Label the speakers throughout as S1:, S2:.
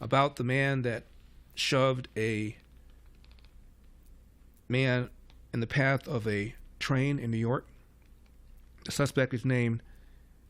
S1: about the man that shoved a man in the path of a train in New York. The suspect is named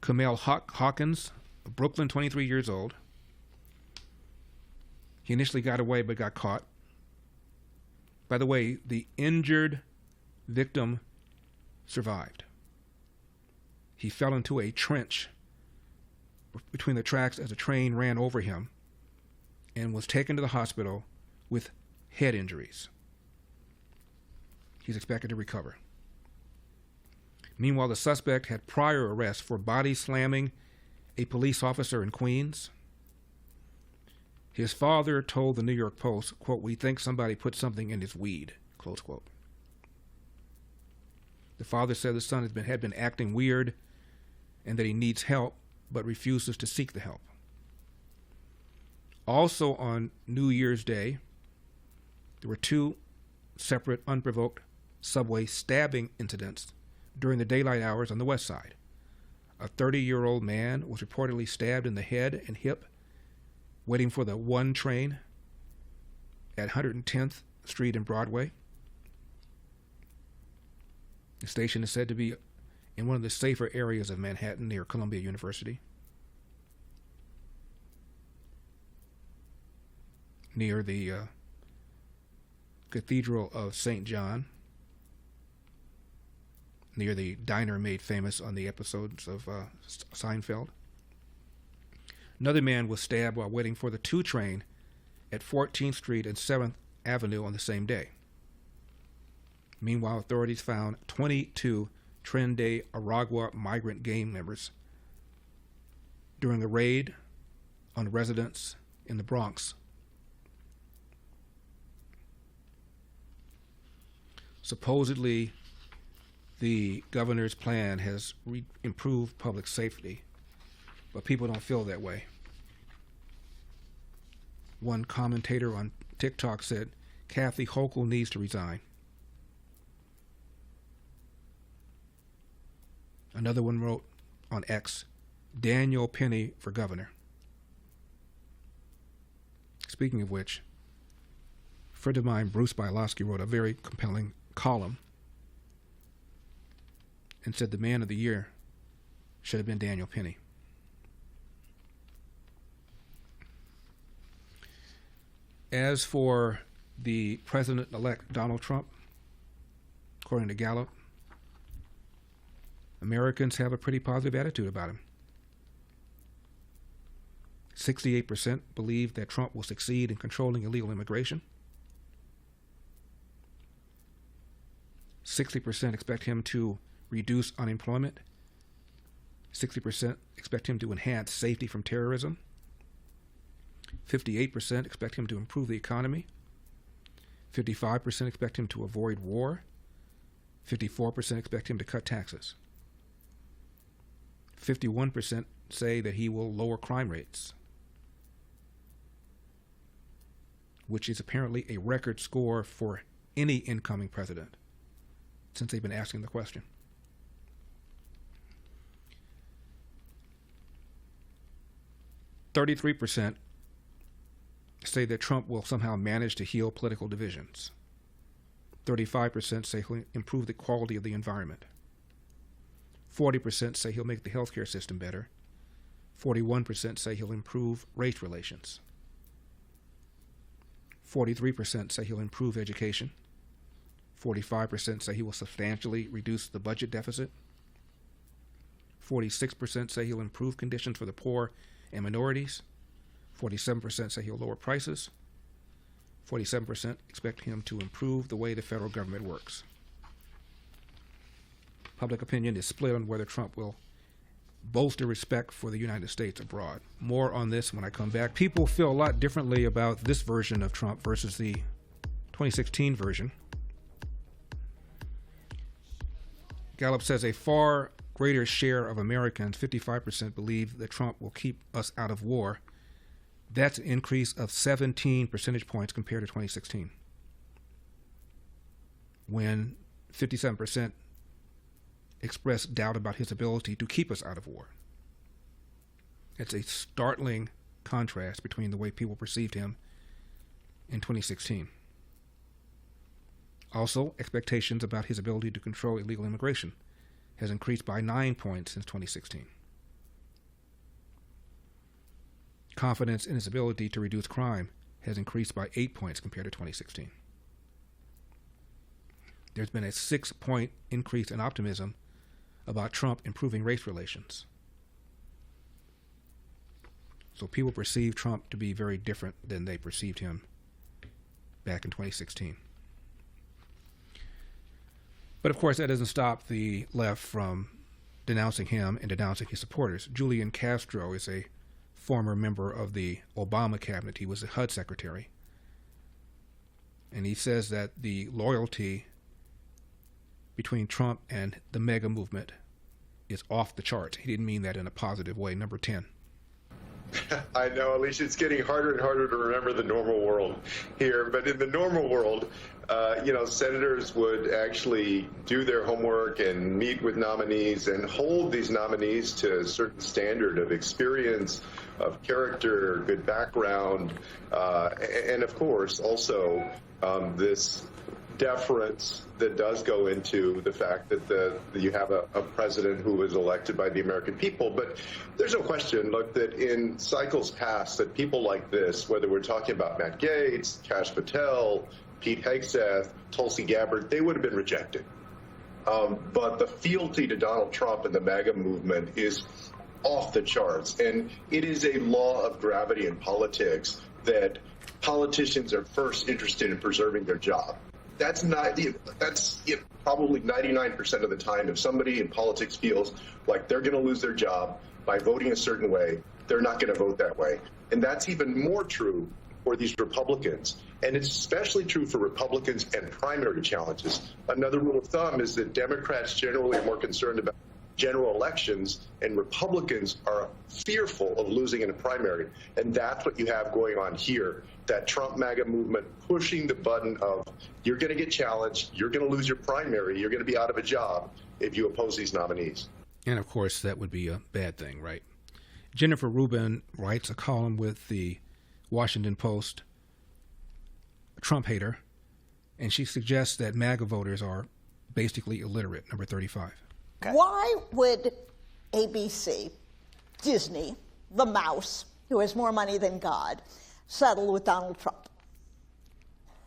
S1: Kamel Hawkins, Brooklyn, 23 years old. He initially got away but got caught. By the way, the injured victim survived. He fell into a trench between the tracks as a train ran over him and was taken to the hospital with head injuries. He's expected to recover. Meanwhile, the suspect had prior arrests for body slamming a police officer in Queens. His father told the New York Post, quote, "We think somebody put something in his weed," close quote. The father said the son had been acting weird and that he needs help but refuses to seek the help. Also on New Year's Day, there were two separate unprovoked subway stabbing incidents during the daylight hours on the West Side. A 30-year-old man was reportedly stabbed in the head and hip waiting for the 1 train at 110th Street and Broadway. The station is said to be in one of the safer areas of Manhattan near Columbia University, near the Cathedral of St. John, near the diner made famous on the episodes of Seinfeld. Another man was stabbed while waiting for the 2 train at 14th Street and 7th Avenue on the same day. Meanwhile, authorities found 22 Tren de Aragua migrant gang members during a raid on residents in the Bronx. Supposedly, the governor's plan has improved public safety, but people don't feel that way. One commentator on TikTok said, "Kathy Hochul needs to resign." Another one wrote on X, "Daniel Penny for governor." Speaking of which, a friend of mine, Bruce Bialowski, wrote a very compelling column and said the man of the year should have been Daniel Penny. As for the president-elect Donald Trump, according to Gallup, Americans have a pretty positive attitude about him. 68% believe that Trump will succeed in controlling illegal immigration. 60% expect him to reduce unemployment. 60% expect him to enhance safety from terrorism. 58% expect him to improve the economy. 55% expect him to avoid war. 54% expect him to cut taxes. 51% say that he will lower crime rates, which is apparently a record score for any incoming president since they've been asking the question. 33% say that Trump will somehow manage to heal political divisions. 35% say he'll improve the quality of the environment. 40% say he'll make the healthcare system better. 41% say he'll improve race relations. 43% say he'll improve education. 45% say he will substantially reduce the budget deficit. 46% say he'll improve conditions for the poor and minorities. 47% say he'll lower prices. 47% expect him to improve the way the federal government works. Public opinion is split on whether Trump will bolster respect for the United States abroad. More on this when I come back. People feel a lot differently about this version of Trump versus the 2016 version. Gallup says a far greater share of Americans, 55%, believe that Trump will keep us out of war. That's an increase of 17 percentage points compared to 2016, when 57% expressed doubt about his ability to keep us out of war. It's a startling contrast between the way people perceived him in 2016. Also, expectations about his ability to control illegal immigration has increased by 9 points since 2016. Confidence in his ability to reduce crime has increased by 8 points compared to 2016. There's been a 6-point increase in optimism about Trump improving race relations. So people perceive Trump to be very different than they perceived him back in 2016. But of course, that doesn't stop the left from denouncing him and denouncing his supporters. Julian Castro is a former member of the Obama cabinet. He was the HUD secretary. And he says that the loyalty between Trump and the MAGA movement is off the charts. He didn't mean that in a positive way. Number 10.
S2: I know, Alicia, it's getting harder and harder to remember the normal world here. But in the normal world, senators would actually do their homework and meet with nominees and hold these nominees to a certain standard of experience, of character, good background, and of course, also this deference that does go into the fact that you have a president who was elected by the American people. But there's no question, look, that in cycles past, that people like this, whether we're talking about Matt Gaetz, Kash Patel, Pete Hegseth, Tulsi Gabbard, they would have been rejected. But the fealty to Donald Trump and the MAGA movement is off the charts. And it is a law of gravity in politics that politicians are first interested in preserving their job. That's probably 99% of the time. If somebody in politics feels like they're going to lose their job by voting a certain way, they're not going to vote that way. And that's even more true for these Republicans. And it's especially true for Republicans and primary challenges. Another rule of thumb is that Democrats generally are more concerned about general elections, and Republicans are fearful of losing in a primary. And that's what you have going on here, that Trump MAGA movement pushing the button of you're going to get challenged, you're going to lose your primary, you're going to be out of a job if you oppose these nominees.
S1: And of course, that would be a bad thing, right? Jennifer Rubin writes a column with the Washington Post, a Trump hater, and she suggests that MAGA voters are basically illiterate, number 35.
S3: Okay. Why would ABC, Disney, the mouse, who has more money than God, settle with Donald Trump?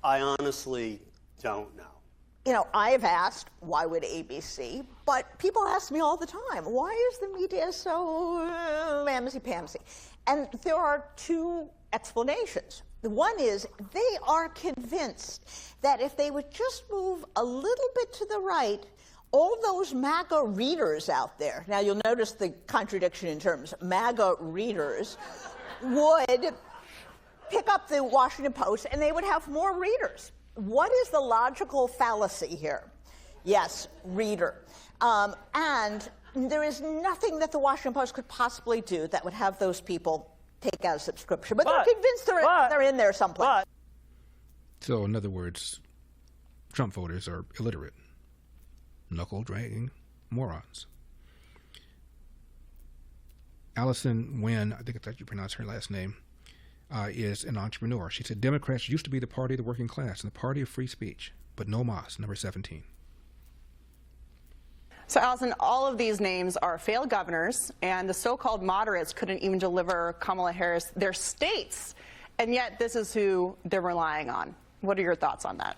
S4: I honestly don't know.
S3: I've asked, why would ABC? But people ask me all the time, why is the media so mamsy-pamsy? And there are two explanations. One is they are convinced that if they would just move a little bit to the right, all those MAGA readers out there, now you'll notice the contradiction in terms, MAGA readers, would pick up the Washington Post and they would have more readers. What is the logical fallacy here? Yes, reader. And there is nothing that the Washington Post could possibly do that would have those people take out a subscription. But they're convinced they're in there someplace.
S1: So, in other words, Trump voters are illiterate, knuckle-dragging morons. Allison Nguyen, I think that's how you pronounce her last name, is an entrepreneur. She said, Democrats used to be the party of the working class and the party of free speech, but no mas, number 17.
S5: So, Allison, all of these names are failed governors, and the so-called moderates couldn't even deliver Kamala Harris their states, and yet this is who they're relying on. What are your thoughts on that?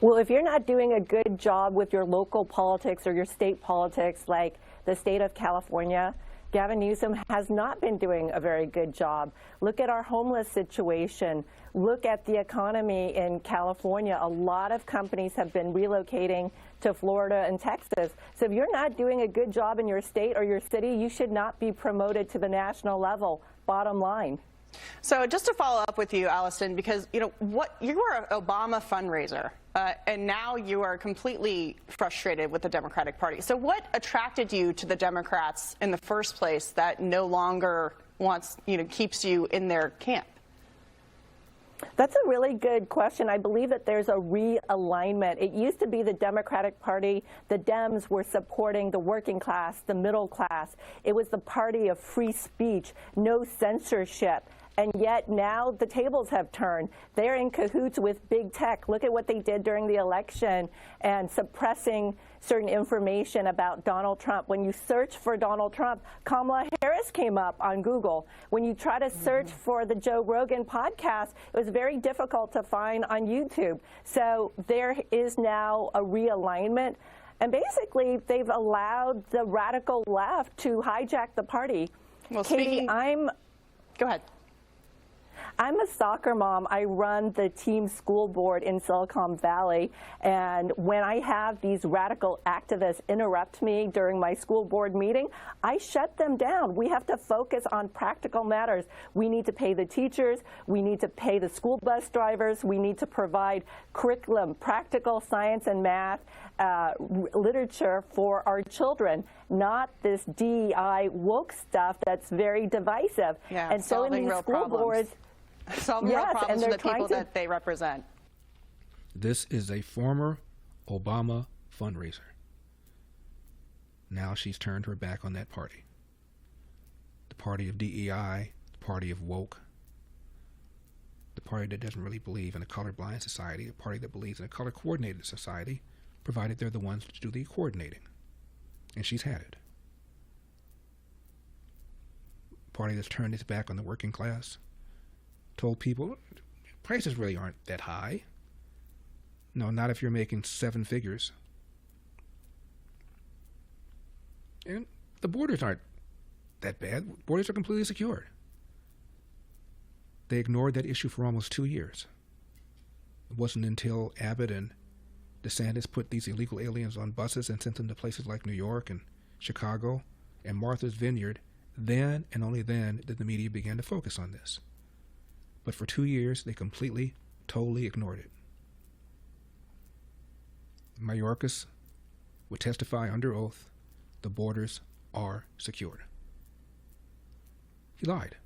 S6: Well, if you're not doing a good job with your local politics or your state politics, like the state of California, Gavin Newsom has not been doing a very good job. Look at our homeless situation. Look at the economy in California. A lot of companies have been relocating to Florida and Texas. So if you're not doing a good job in your state or your city, you should not be promoted to the national level, bottom line.
S5: So just to follow up with you, Allison, because you were an Obama fundraiser, and now you are completely frustrated with the Democratic Party. So what attracted you to the Democrats in the first place that no longer keeps you in their camp?
S6: That's a really good question. I believe that there's a realignment. It used to be the Democratic Party. The Dems were supporting the working class, the middle class. It was the party of free speech, no censorship. And yet now the tables have turned. They're in cahoots with big tech. Look at what they did during the election and suppressing certain information about Donald Trump. When you search for Donald Trump, Kamala Harris came up on Google. When you try to search for the Joe Rogan podcast, it was very difficult to find on YouTube. So there is now a realignment. And basically, they've allowed the radical left to hijack the party.
S5: Well,
S6: Katie,
S5: Go ahead.
S6: I'm a soccer mom. I run the team school board in Silicon Valley. And when I have these radical activists interrupt me during my school board meeting, I shut them down. We have to focus on practical matters. We need to pay the teachers. We need to pay the school bus drivers. We need to provide curriculum, practical science and math, literature for our children, not this DEI woke stuff that's very divisive.
S5: Yeah,
S6: and so in these school boards,
S5: solving real problems for the people
S6: to
S5: that they represent.
S1: This is a former Obama fundraiser. Now she's turned her back on that party. The party of DEI, the party of woke, the party that doesn't really believe in a colorblind society, a party that believes in a color-coordinated society, provided they're the ones to do the coordinating. And she's had it. Party that's turned its back on the working class, told people prices really aren't that high. No, not if you're making 7 figures. And the borders aren't that bad. Borders are completely secured. They ignored that issue for almost 2 years. It wasn't until Abbott and DeSantis put these illegal aliens on buses and sent them to places like New York and Chicago and Martha's Vineyard, then and only then did the media begin to focus on this. But for 2 years, they completely, totally ignored it. Mayorkas would testify under oath, the borders are secured. He lied.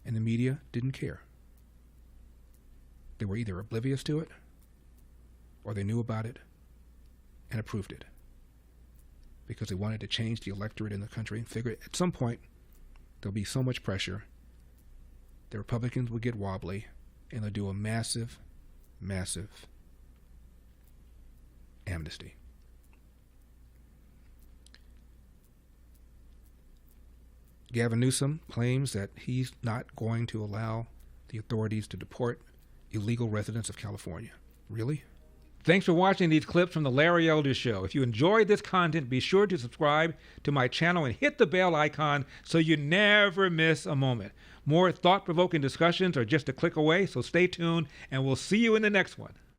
S1: And the media didn't care. They were either oblivious to it, or they knew about it and approved it, because they wanted to change the electorate in the country and figured at some point there'll be so much pressure the Republicans would get wobbly, and they'll do a massive, massive amnesty. Gavin Newsom claims that he's not going to allow the authorities to deport illegal residents of California. Really? Thanks for watching these clips from The Larry Elder Show. If you enjoyed this content, be sure to subscribe to my channel and hit the bell icon so you never miss a moment. More thought-provoking discussions are just a click away, so stay tuned, and we'll see you in the next one.